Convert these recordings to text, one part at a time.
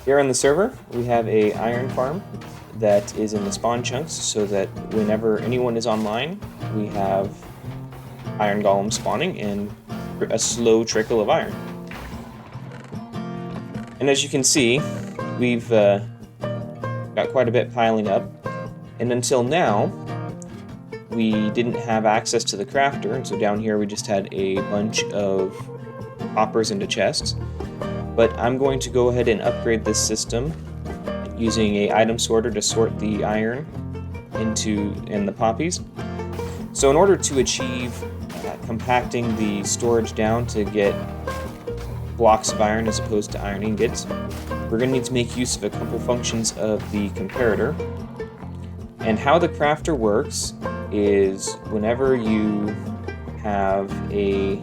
Here on the server, we have a iron farm that is in the spawn chunks so that whenever anyone is online, we have iron golems spawning and a slow trickle of iron. And as you can see, we've got quite a bit piling up, and until now, we didn't have access to the crafter, and so down here we just had a bunch of hoppers into chests. But I'm going to go ahead and upgrade this system using a item sorter to sort the iron and the poppies. So in order to achieve compacting the storage down to get blocks of iron as opposed to iron ingots, we're going to need to make use of a couple functions of the comparator. And how the crafter works is whenever you have a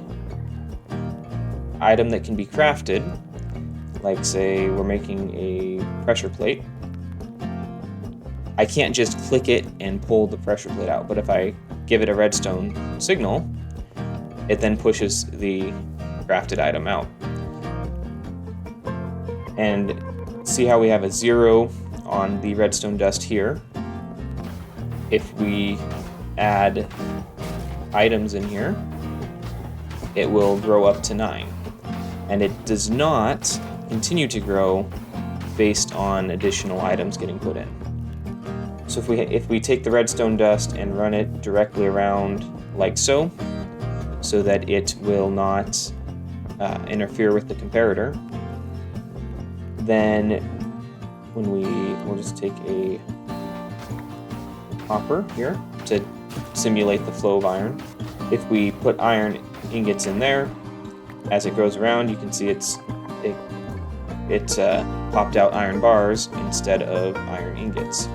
item that can be crafted, like say we're making a pressure plate, I can't just click it and pull the pressure plate out, but if I give it a redstone signal, it then pushes the crafted item out. And see how we have a 0 on the redstone dust here. If we add items in here, it will grow up to 9. And it does not continue to grow based on additional items getting put in. So if we take the redstone dust and run it directly around like so that it will not interfere with the comparator, then we'll just take a hopper here to simulate the flow of iron. If we put iron ingots in there, as it goes around, you can see it popped out iron bars instead of iron ingots.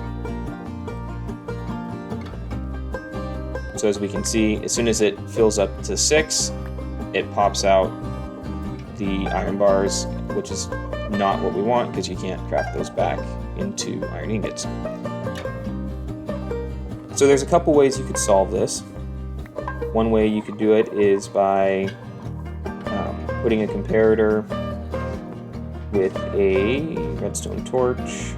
So as we can see, as soon as it fills up to 6, it pops out the iron bars, which is not what we want because you can't craft those back into iron ingots. So there's a couple ways you could solve this. One way you could do it is by putting a comparator with a redstone torch.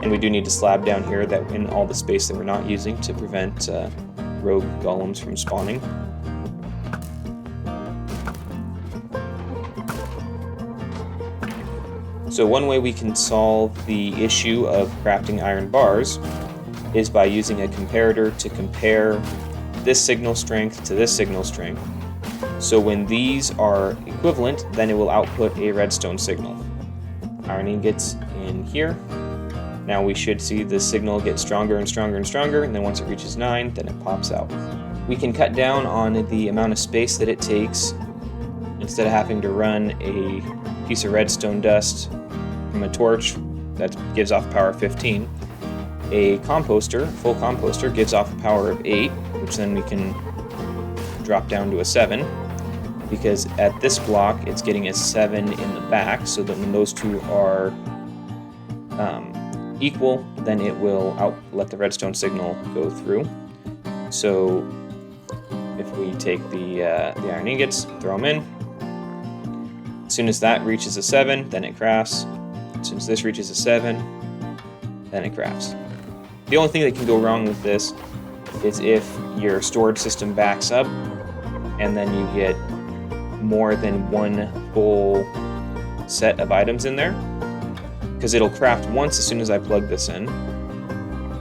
And we do need to slab down here that in all the space that we're not using to prevent rogue golems from spawning. So one way we can solve the issue of crafting iron bars is by using a comparator to compare this signal strength to this signal strength. So when these are equivalent, then it will output a redstone signal. Iron ingots in here. Now we should see the signal get stronger and stronger and stronger, and then once it reaches 9, then it pops out. We can cut down on the amount of space that it takes. Instead of having to run a piece of redstone dust from a torch that gives off a power of 15, a composter, full composter, gives off a power of 8, which then we can drop down to a 7, because at this block it's getting a 7 in the back, so that when those two are equal, then it will let the redstone signal go through. So if we take the iron ingots, throw them in, as soon as that reaches a 7, then it crafts. As soon as this reaches a 7, then it crafts. The only thing that can go wrong with this is if your storage system backs up and then you get more than one full set of items in there, because it'll craft once as soon as I plug this in,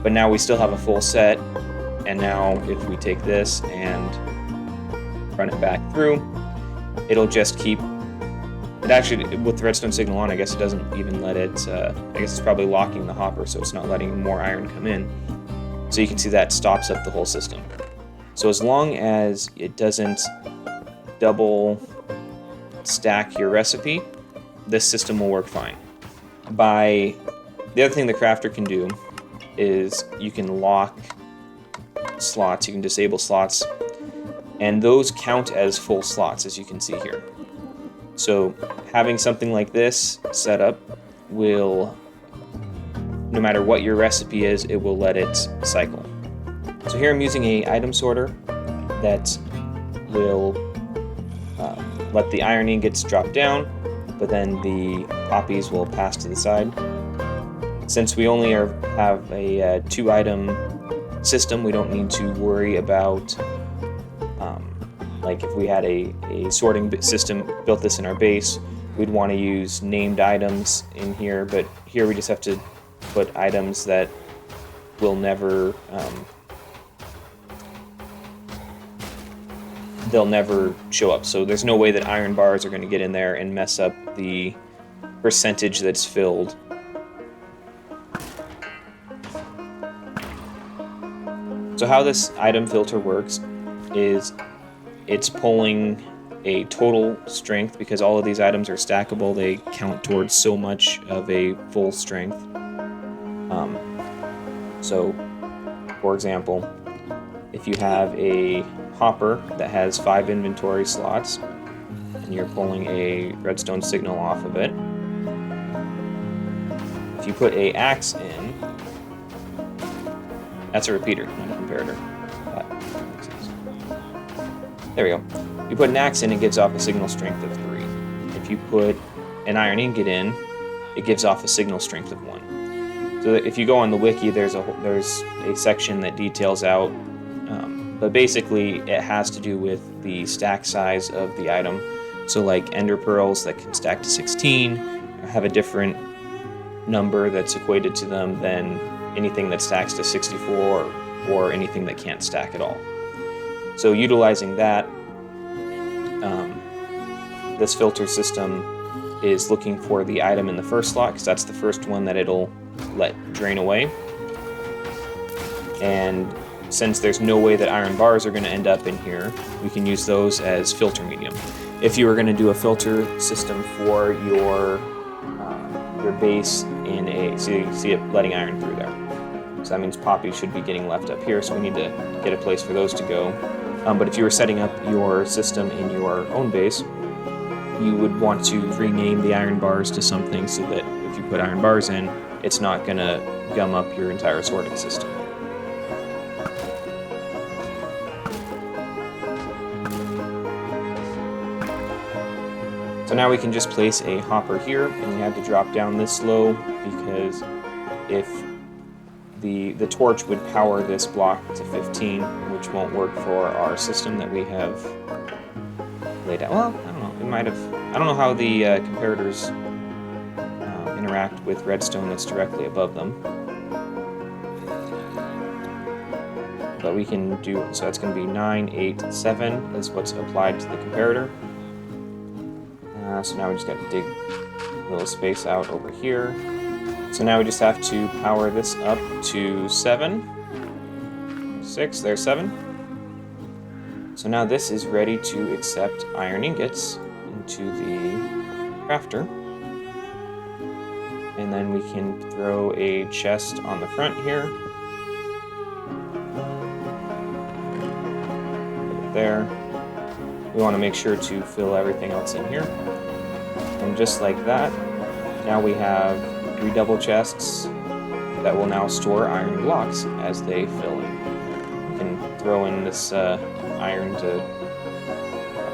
but now we still have a full set, and now if we take this and run it back through, it'll just keep it. Actually, with the redstone signal on, I guess it doesn't even let it, I guess it's probably locking the hopper, so it's not letting more iron come in. So you can see that stops up the whole system. So as long as it doesn't double stack your recipe, this system will work fine. The other thing the crafter can do is you can lock slots, you can disable slots, and those count as full slots, as you can see here. So having something like this set up will, no matter what your recipe is, it will let it cycle. So here I'm using a item sorter that will let the iron ingots drop down, but then the poppies will pass to the side. Since we only have a 2-item system, we don't need to worry about like if we had a sorting system, built this in our base, we'd want to use named items in here, but here we just have to put items that will never they'll never show up. So there's no way that iron bars are going to get in there and mess up the percentage that's filled. So how this item filter works is it's pulling a total strength, because all of these items are stackable. They count towards so much of a full strength. So, for example, if you have a hopper that has 5 inventory slots, and you're pulling a redstone signal off of it, if you put a axe in, that's a repeater, not a comparator. There we go. You put an axe in, it gives off a signal strength of 3. If you put an iron ingot in, it gives off a signal strength of 1. So if you go on the wiki, there's a section that details out, but basically it has to do with the stack size of the item. So like ender pearls that can stack to 16 have a different number that's equated to them than anything that stacks to 64 or anything that can't stack at all. So utilizing that, this filter system is looking for the item in the first slot, because that's the first one that it'll let drain away. And since there's no way that iron bars are going to end up in here, we can use those as filter medium. If you were going to do a filter system for your base in a, so you see it letting iron through there. So that means poppies should be getting left up here, so we need to get a place for those to go. But if you were setting up your system in your own base, you would want to rename the iron bars to something so that if you put iron bars in, it's not going to gum up your entire sorting system. So now we can just place a hopper here, and we had to drop down this low because if the torch would power this block to 15, which won't work for our system that we have laid out. Well, I don't know. It might have. I don't know how the comparators interact with redstone that's directly above them. But we can do, so that's going to be 9, 8, 7 is what's applied to the comparator. So now we just got to dig a little space out over here. So now we just have to power this up to 7, 6, there's 7. So now this is ready to accept iron ingots into the crafter. And then we can throw a chest on the front here. Put it there. We want to make sure to fill everything else in here. And just like that, now we have 3 double chests that will now store iron blocks as they fill in. We can throw in this iron to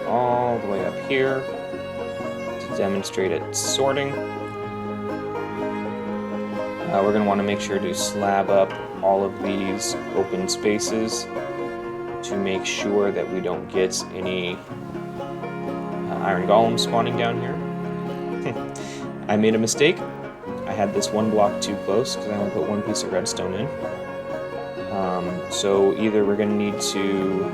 all the way up here to demonstrate its sorting. We're going to want to make sure to slab up all of these open spaces to make sure that we don't get any iron golems spawning down here. I made a mistake. I had this one block too close because I only put 1 piece of redstone in. So either we're going to need to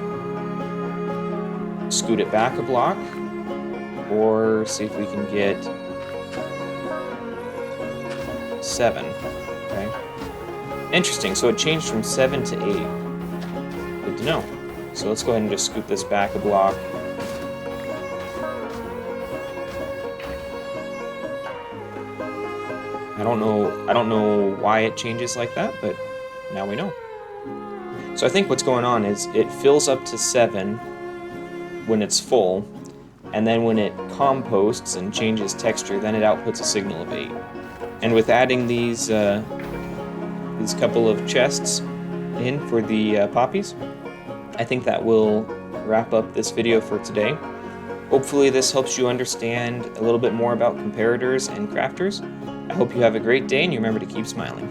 scoot it back a block or see if we can get 7. Okay. Interesting. So it changed from 7 to 8. Good to know. So let's go ahead and just scoot this back a block. I don't know why it changes like that, but now we know. So I think what's going on is it fills up to 7 when it's full, and then when it composts and changes texture, then it outputs a signal of 8. And with adding these couple of chests in for the poppies, I think that will wrap up this video for today. Hopefully this helps you understand a little bit more about comparators and crafters. I hope you have a great day and you remember to keep smiling.